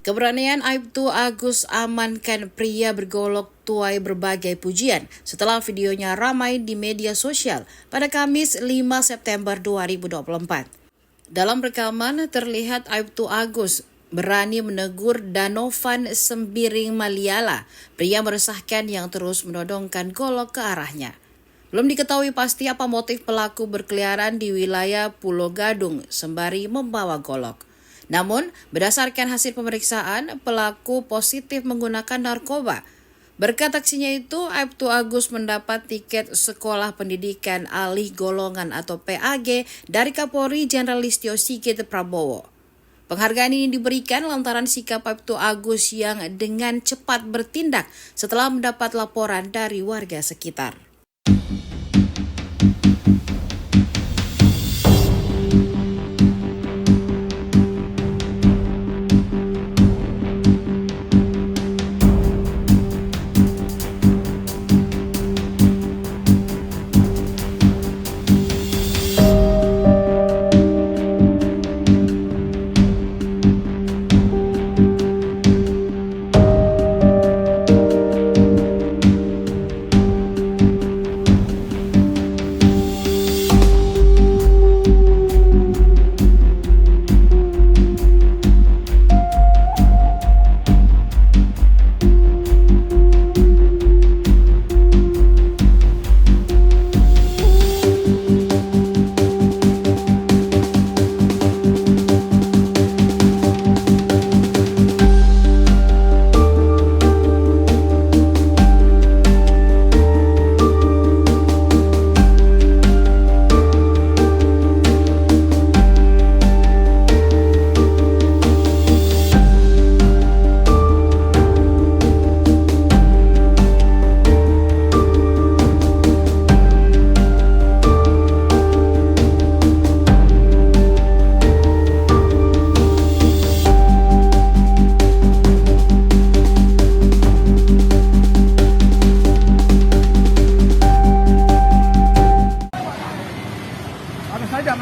Keberanian Aibtu Agus amankan pria bergolok tuai berbagai pujian setelah videonya ramai di media sosial pada Kamis 5 September 2024. Dalam rekaman terlihat Aibtu Agus berani menegur Danovan Sembiring Maliala, pria meresahkan yang terus menodongkan golok ke arahnya. Belum diketahui pasti apa motif pelaku berkeliaran di wilayah Pulau Gadung sembari membawa golok. Namun, berdasarkan hasil pemeriksaan, pelaku positif menggunakan narkoba. Berkat aksinya itu, Aibtu Agus mendapat tiket Sekolah Pendidikan Alih Golongan atau PAG dari Kapolri Jenderal Listio Sigit Prabowo. Penghargaan ini diberikan lantaran sikap Aibtu Agus yang dengan cepat bertindak setelah mendapat laporan dari warga sekitar.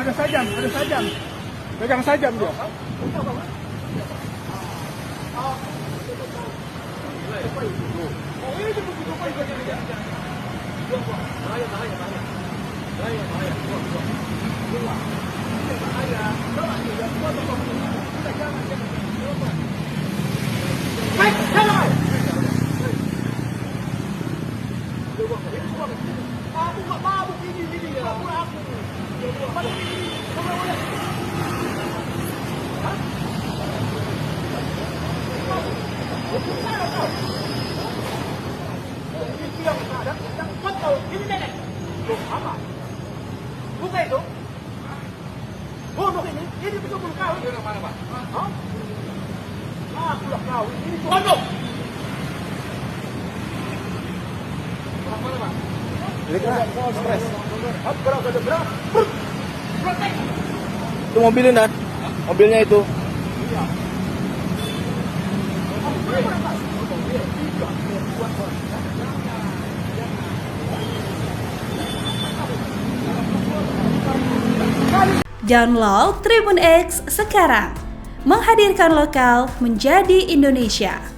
Ada sajam. Pegang sajam dia. Aku nggak mabuk ini, aku. Ini nenek. Loh, apa? Buka itu. Bodoh ini betul-betul kau. Ini mana, Pak? Hah? Aku lah kau. Ini bodoh. Mana, Pak? Stres. Itu mobilnya, Nat. Mobilnya itu. Download Tribun X sekarang, menghadirkan lokal menjadi Indonesia.